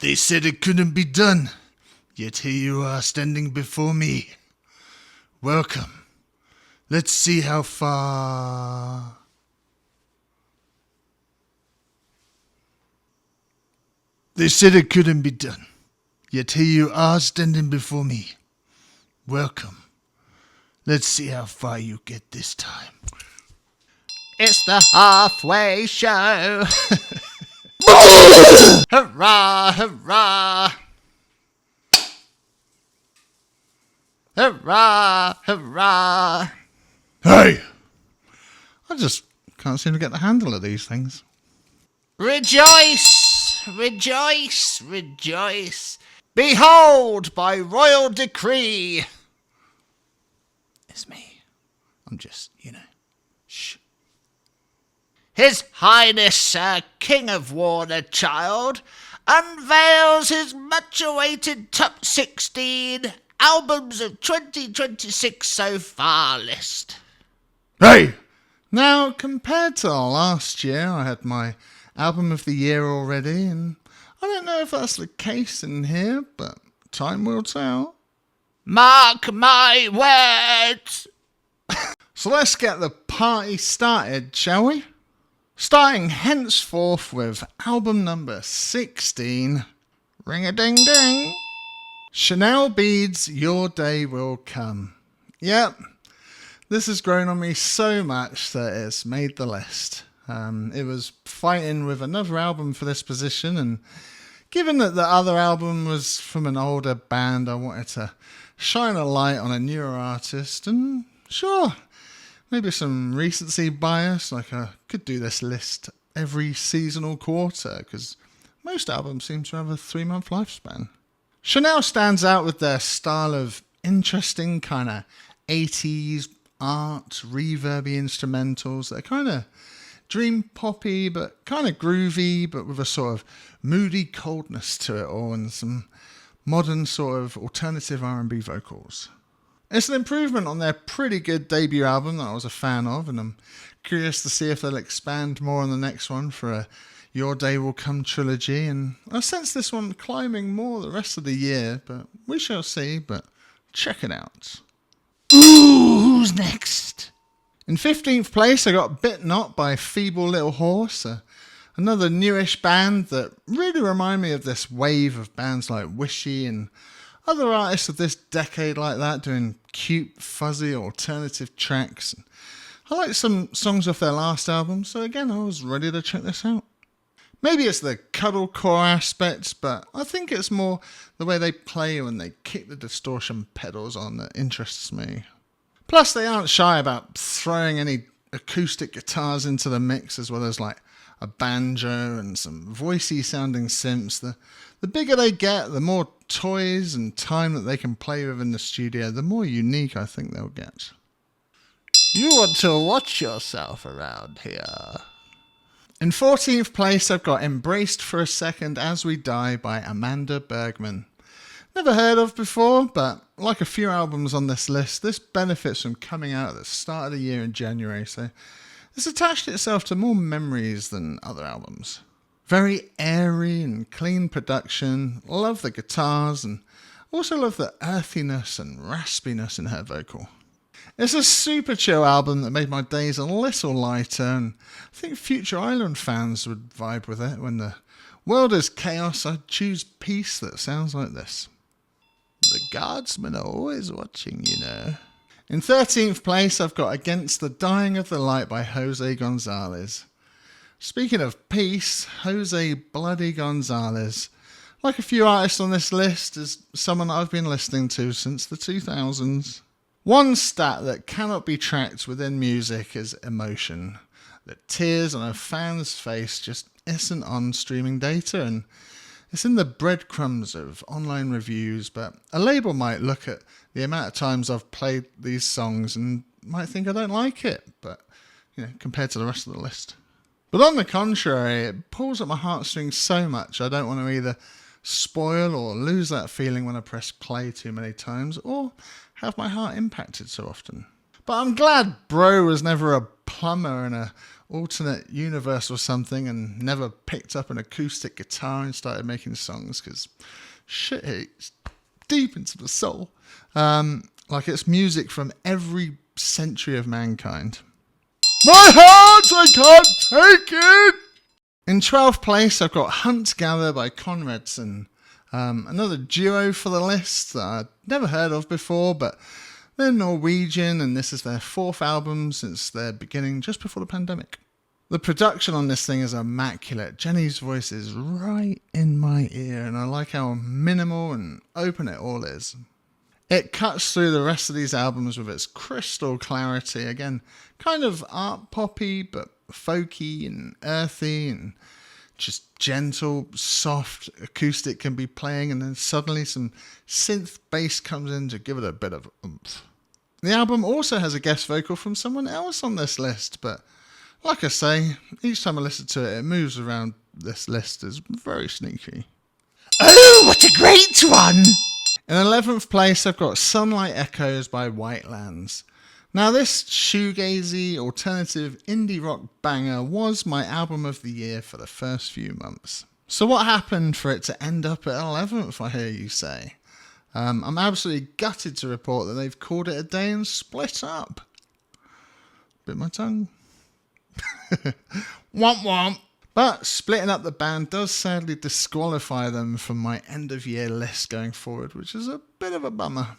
They said it couldn't be done, yet here you are standing before me. Welcome. Let's see how far... They said it couldn't be done, yet here you are standing before me. Welcome. Let's see how far you get this time. It's the halfway show. Hurrah, hurrah. Hurrah, hurrah. Hey! I just can't seem to get the handle of these things. Rejoice, rejoice, rejoice. Behold, by royal decree. It's me. I'm just, shh. His Highness Sir King of War, the Child, unveils his much-awaited top 16 albums of 2026 so far list. Hey! Now, compared to last year, I had my album of the year already, and I don't know if that's the case in here, but time will tell. Mark my words. So let's get the party started, shall we? Starting henceforth with album number 16, ring-a-ding-ding, Chanel Beads' Your Day Will Come. Yep, this has grown on me so much that it's made the list. It was fighting with another album for this position, and given that the other album was from an older band, I wanted to shine a light on a newer artist, and sure, maybe some recency bias, like I could do this list every seasonal quarter, because most albums seem to have a 3-month lifespan. Chanel stands out with their style of interesting kind of 80s art, reverby instrumentals. They're kind of dream poppy, but kind of groovy, but with a sort of moody coldness to it all, and some modern sort of alternative R&B vocals. It's an improvement on their pretty good debut album that I was a fan of, and I'm curious to see if they'll expand more on the next one for a Your Day Will Come trilogy, and I sense this one climbing more the rest of the year, but we shall see, but check it out. Ooh, who's next? In 15th place, I got Bit Not by Feeble Little Horse, another newish band that really remind me of this wave of bands like Wishy and other artists of this decade like that, doing cute, fuzzy, alternative tracks. I like some songs off their last album, so again, I was ready to check this out. Maybe it's the cuddlecore aspects, but I think it's more the way they play when they kick the distortion pedals on that interests me. Plus, they aren't shy about throwing any acoustic guitars into the mix, as well as like a banjo and some voicey sounding synths. The bigger they get, the more toys and time that they can play with in the studio, the more unique I think they'll get. You want to watch yourself around here. In 14th place, I've got Embraced for a Second As We Die by Amanda Bergman. Never heard of before, but like a few albums on this list, this benefits from coming out at the start of the year in January, so it's attached itself to more memories than other albums. Very airy and clean production, love the guitars, and also love the earthiness and raspiness in her vocal. It's a super chill album that made my days a little lighter, and I think Future Island fans would vibe with it. When the world is chaos, I choose peace that sounds like this. The guardsmen are always watching, you know. In 13th place, I've got Against the Dying of the Light by José González. Speaking of peace, José Bloody González, like a few artists on this list, is someone I've been listening to since the 2000s. One stat that cannot be tracked within music is emotion. The tears on a fan's face just isn't on streaming data, and it's in the breadcrumbs of online reviews, but a label might look at the amount of times I've played these songs and might think I don't like it, but compared to the rest of the list. But on the contrary, it pulls at my heartstrings so much I don't want to either spoil or lose that feeling when I press play too many times, or have my heart impacted so often. But I'm glad Bro was never a plumber in a alternate universe or something and never picked up an acoustic guitar and started making songs because shit hits deep into the soul. Like it's music from every century of mankind. My heart, I can't take it! In 12th place, I've got Hunt Gather by Konradsen. Another duo for the list that I'd never heard of before, but they're Norwegian and this is their 4th album since their beginning just before the pandemic. The production on this thing is immaculate. Jenny's voice is right in my ear and I like how minimal and open it all is. It cuts through the rest of these albums with its crystal clarity. Again, kind of art poppy, but folky and earthy and just gentle, soft acoustic can be playing, and then suddenly some synth bass comes in to give it a bit of oomph. The album also has a guest vocal from someone else on this list, but like I say, each time I listen to it, it moves around this list is very sneaky. Oh, what a great one! In 11th place, I've got Sunlight Echoes by Whitelands. Now, this shoegazy, alternative indie rock banger was my album of the year for the first few months. So what happened for it to end up at 11th, I hear you say? I'm absolutely gutted to report that they've called it a day and split up. Bit my tongue. Womp womp. But splitting up the band does sadly disqualify them from my end of year list going forward, which is a bit of a bummer.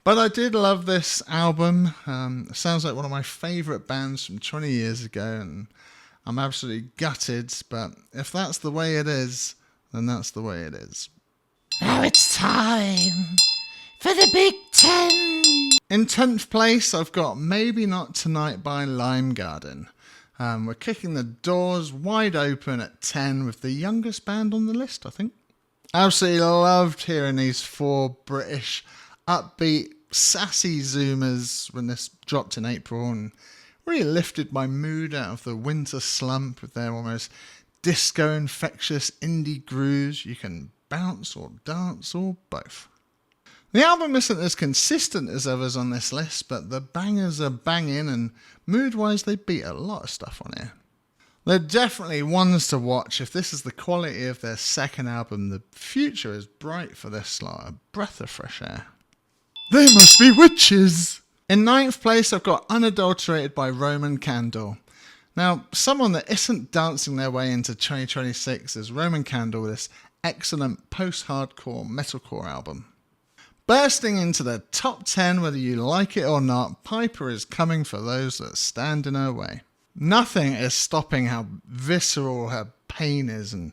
But I did love this album. It sounds like one of my favourite bands from 20 years ago, and I'm absolutely gutted, but if that's the way it is, then that's the way it is. Now it's time for the Big Ten. In 10th place, I've got Maybe Not Tonight by Lime Garden. We're kicking the doors wide open at 10 with the youngest band on the list, I think. Absolutely loved hearing these 4 British upbeat, sassy Zoomers when this dropped in April and really lifted my mood out of the winter slump with their almost disco-infectious indie grooves. You can bounce or dance or both. The album isn't as consistent as others on this list, but the bangers are banging and mood-wise they beat a lot of stuff on here. They're definitely ones to watch. If this is the quality of their second album, the future is bright for this lot, a breath of fresh air. They must be witches. In 9th place, I've got Unadulterated by Roman Candle. Now, someone that isn't dancing their way into 2026 is Roman Candle with this excellent post-hardcore metalcore album. Bursting into the top 10 whether you like it or not, Piper is coming for those that stand in her way. Nothing is stopping how visceral her pain is, and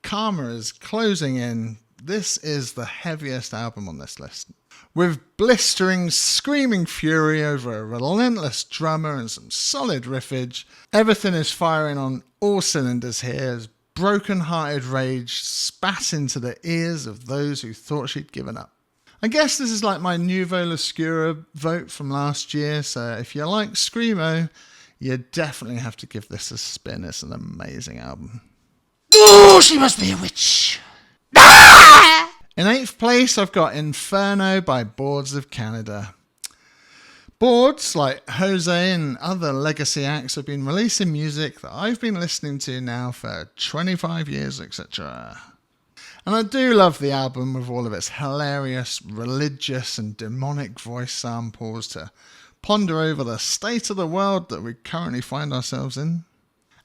Karma is closing in. This is the heaviest album on this list. With blistering, screaming fury over a relentless drummer and some solid riffage, everything is firing on all cylinders here as broken-hearted rage spat into the ears of those who thought she'd given up. I guess this is like my Nouveau L'Oscura vote from last year, so if you like Screamo, you definitely have to give this a spin. It's an amazing album. Oh, she must be a witch. In 8th place, I've got Inferno by Boards of Canada. Boards, like Jose and other legacy acts, have been releasing music that I've been listening to now for 25 years, etc. And I do love the album with all of its hilarious, religious and demonic voice samples to ponder over the state of the world that we currently find ourselves in.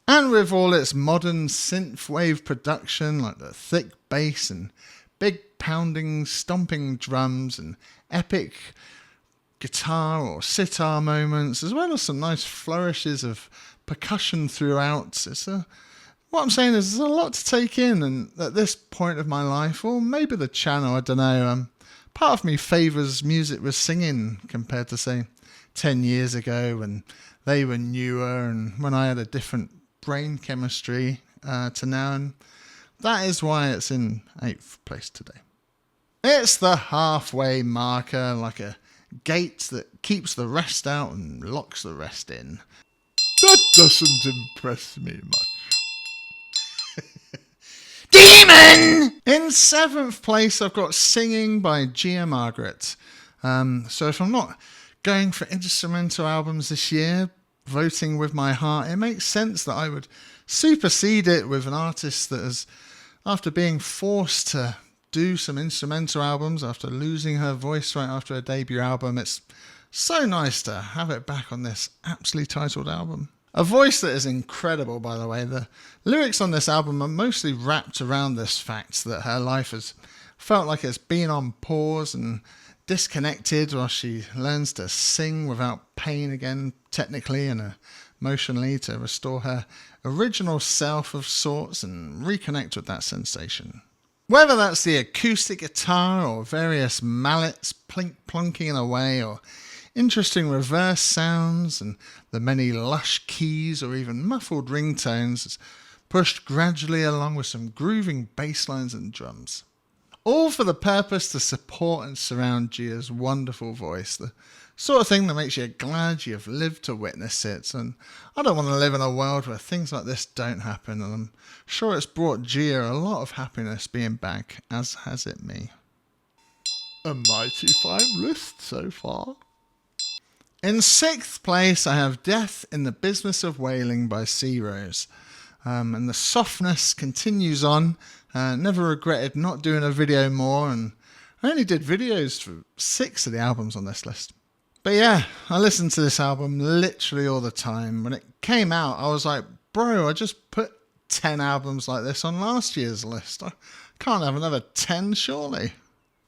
And with all its modern synthwave production, like the thick bass and big pounding, stomping drums and epic guitar or sitar moments, as well as some nice flourishes of percussion throughout. What I'm saying is there's a lot to take in, and at this point of my life, or maybe the channel, I don't know, part of me favours music with singing compared to, say, 10 years ago when they were newer and when I had a different brain chemistry to now, and that is why it's in 8th place today. It's the halfway marker, like a gate that keeps the rest out and locks the rest in. That doesn't impress me much. Demon! In 7th place, I've got Singing by Gia Margaret. So if I'm not going for instrumental albums this year, voting with my heart, it makes sense that I would supersede it with an artist that has, after being forced to do some instrumental albums, after losing her voice right after her debut album, it's so nice to have it back on this aptly titled album. A voice that is incredible, by the way. The lyrics on this album are mostly wrapped around this fact that her life has felt like it's been on pause and disconnected while she learns to sing without pain again, technically and emotionally, to restore her original self of sorts and reconnect with that sensation. Whether that's the acoustic guitar or various mallets plonking away, or interesting reverse sounds and the many lush keys or even muffled ringtones, it's pushed gradually along with some grooving bass lines and drums. All for the purpose to support and surround Gia's wonderful voice, the sort of thing that makes you glad you've lived to witness it. And I don't want to live in a world where things like this don't happen, and I'm sure it's brought Gia a lot of happiness being back, as has it me. A mighty fine list so far. In 6th place, I have Death in the Business of Wailing by Searows. And the softness continues on. Never regretted not doing a video more, and I only did videos for 6 of the albums on this list. But yeah, I listened to this album literally all the time. When it came out, I was like, bro, I just put 10 albums like this on last year's list. I can't have another 10 surely.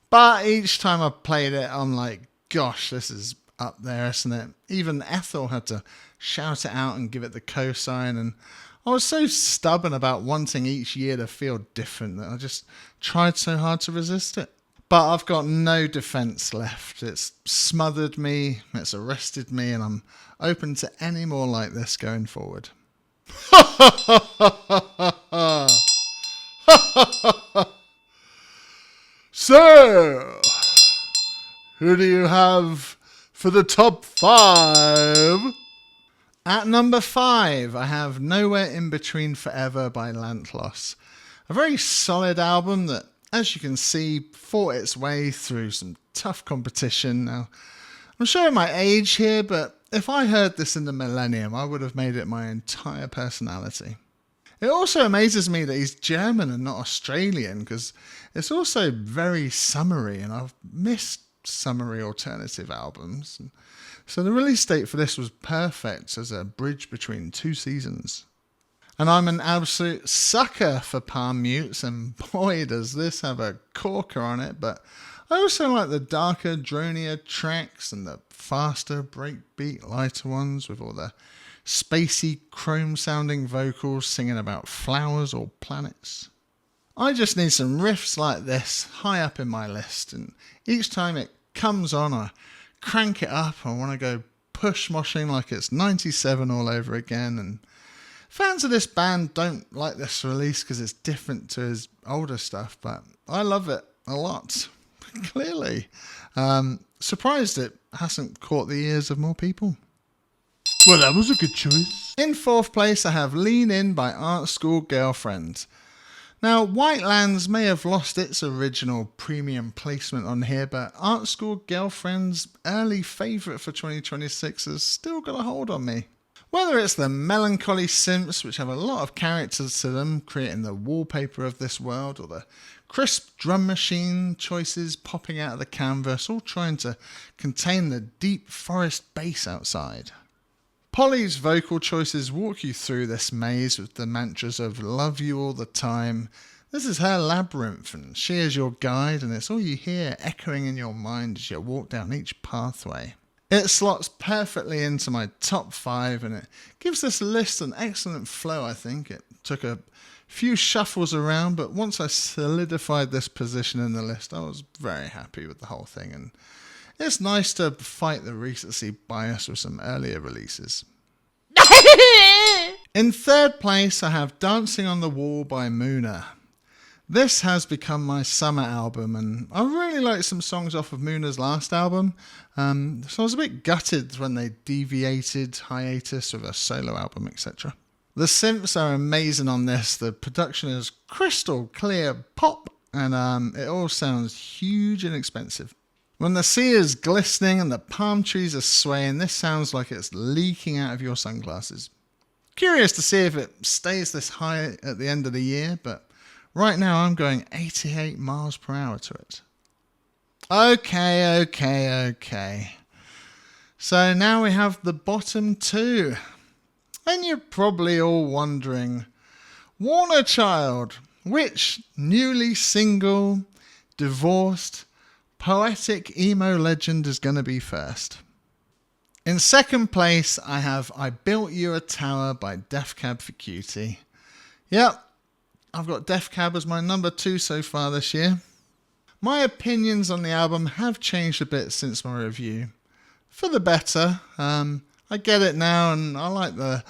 But each time I played it, I'm like, gosh, this is up there, isn't it? Even Ethel had to shout it out and give it the cosign, and I was so stubborn about wanting each year to feel different that I just tried so hard to resist it. But I've got no defense left. It's smothered me, it's arrested me, and I'm open to any more like this going forward. So, who do you have for the top 5? At number 5, I have Nowhere in Between Forever by Lantlôs. A very solid album that, as you can see, fought its way through some tough competition. Now, I'm showing my age here, but if I heard this in the millennium, I would have made it my entire personality. It also amazes me that he's German and not Australian, because it's also very summery, and I've missed summery alternative albums. So the release date for this was perfect as a bridge between 2 seasons. And I'm an absolute sucker for palm mutes, and boy does this have a corker on it, but I also like the darker, dronier tracks and the faster, breakbeat, lighter ones with all the spacey, chrome-sounding vocals singing about flowers or planets. I just need some riffs like this high up in my list, and each time it comes on, I crank it up. I want to go push moshing like it's 97 all over again. And fans of this band don't like this release because it's different to his older stuff, but I love it a lot. Clearly. Surprised it hasn't caught the ears of more people. Well, that was a good choice. In 4th place, I have Lean In by Art School Girlfriend. Now, Whitelands may have lost its original premium placement on here, but Art School Girlfriend's early favourite for 2026 has still got a hold on me. Whether it's the melancholy synths, which have a lot of characters to them, creating the wallpaper of this world, or the crisp drum machine choices popping out of the canvas, all trying to contain the deep forest bass outside. Polly's vocal choices walk you through this maze with the mantras of love you all the time. This is her labyrinth, and she is your guide, and it's all you hear echoing in your mind as you walk down each pathway. It slots perfectly into my top 5, and it gives this list an excellent flow, I think. It took a few shuffles around, but once I solidified this position in the list, I was very happy with the whole thing, and it's nice to fight the recency bias with some earlier releases. In 3rd place, I have Dancing on the Wall by Moona. This has become my summer album, and I really like some songs off of Moona's last album, so I was a bit gutted when they deviated hiatus with a solo album, etc. The synths are amazing on this, the production is crystal clear pop, and it all sounds huge and expensive. When the sea is glistening and the palm trees are swaying, this sounds like it's leaking out of your sunglasses. Curious to see if it stays this high at the end of the year, but right now I'm going 88 miles per hour to it. Okay. So now we have the bottom two. And you're probably all wondering, Warner Child, which newly single, divorced, poetic emo legend is going to be first? In second place, I have I Built You a Tower by Def Cab for Cutie. Yep, I've got Def Cab as my number 2 so far this year. My opinions on the album have changed a bit since my review. For the better. I get it now, and I like the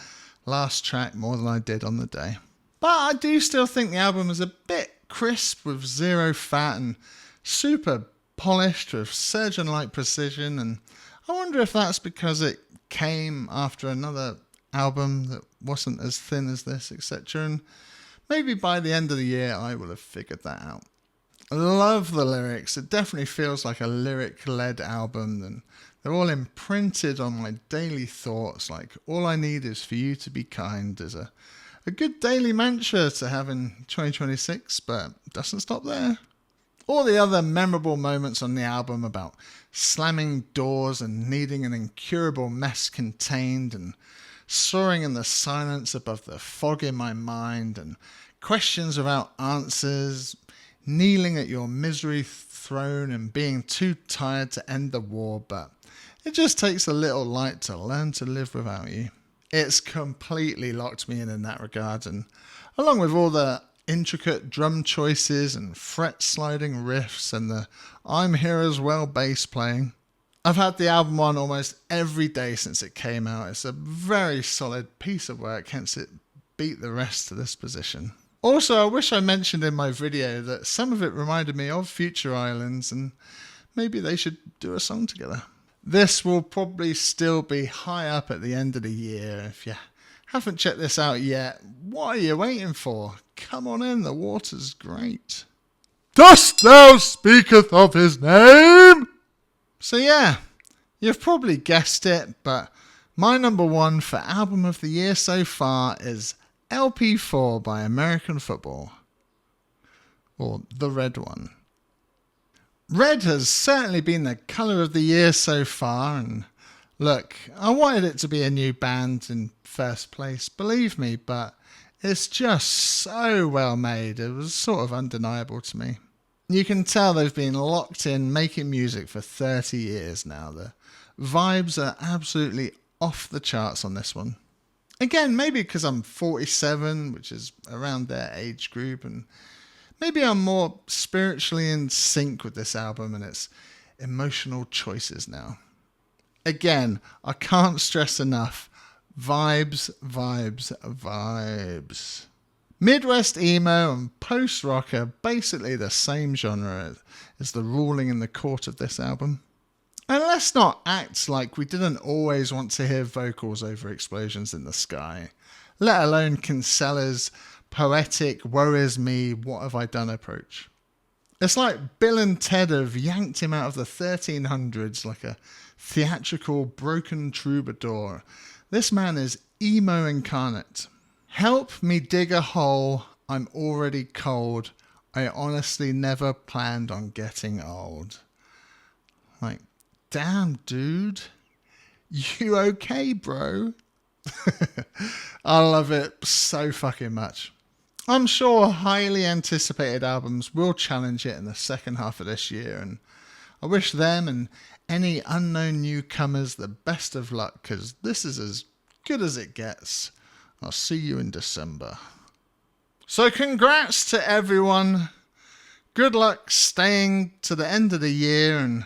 last track more than I did on the day. But I do still think the album is a bit crisp with zero fat and super polished with surgeon-like precision, and I wonder if that's because it came after another album that wasn't as thin as this, etc. And maybe by the end of the year I will have figured that out. I love the lyrics. It definitely feels like a lyric-led album, and they're all imprinted on my daily thoughts, like all I need is for you to be kind is a good daily mantra to have in 2026, but it doesn't stop there. All the other memorable moments on the album about slamming doors and needing an incurable mess contained and soaring in the silence above the fog in my mind and questions without answers, kneeling at your misery throne and being too tired to end the war, but it just takes a little light to learn to live without you. It's completely locked me in that regard, and along with all the intricate drum choices and fret sliding riffs and the I'm Here As Well bass playing, I've had the album on almost every day since it came out. It's a very solid piece of work, hence it beat the rest to this position. Also, I wish I mentioned in my video that some of it reminded me of Future Islands, and maybe they should do a song together. This will probably still be high up at the end of the year. If you haven't checked this out yet, what are you waiting for? Come on in, the water's great. Dost thou speaketh of his name? So yeah, you've probably guessed it, but my number 1 for album of the year so far is LP4 by American Football. Or the red one. Red has certainly been the colour of the year so far, and look, I wanted it to be a new band in first place, believe me, but it's just so well made, it was sort of undeniable to me. You can tell they've been locked in making music for 30 years now. The vibes are absolutely off the charts on this one. Again, maybe because I'm 47, which is around their age group, and maybe I'm more spiritually in sync with this album and its emotional choices now. Again, I can't stress enough, vibes. Midwest emo and post-rock are basically the same genre as the ruling in the court of this album. And let's not act like we didn't always want to hear vocals over explosions in the sky, let alone Kinsella's poetic, woe is me, what have I done approach. It's like Bill and Ted have yanked him out of the 1300s like a theatrical broken troubadour. This man is emo incarnate. Help me dig a hole, I'm already cold. I honestly never planned on getting old. Like, damn, dude. You okay, bro? I love it so fucking much. I'm sure highly anticipated albums will challenge it in the second half of this year, and I wish them and any unknown newcomers the best of luck, because this is as good as it gets. I'll see you in December. So congrats to everyone. Good luck staying to the end of the year, and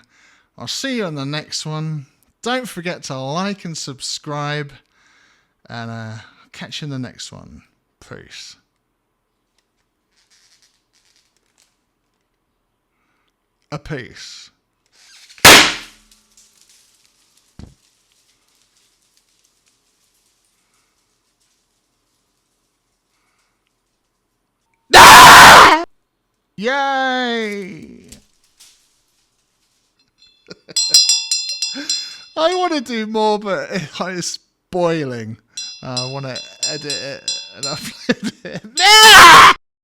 I'll see you on the next one. Don't forget to like and subscribe, and catch you in the next one. Peace. A peace. Yay! I want to do more, but it's boiling. I want to edit it and upload it.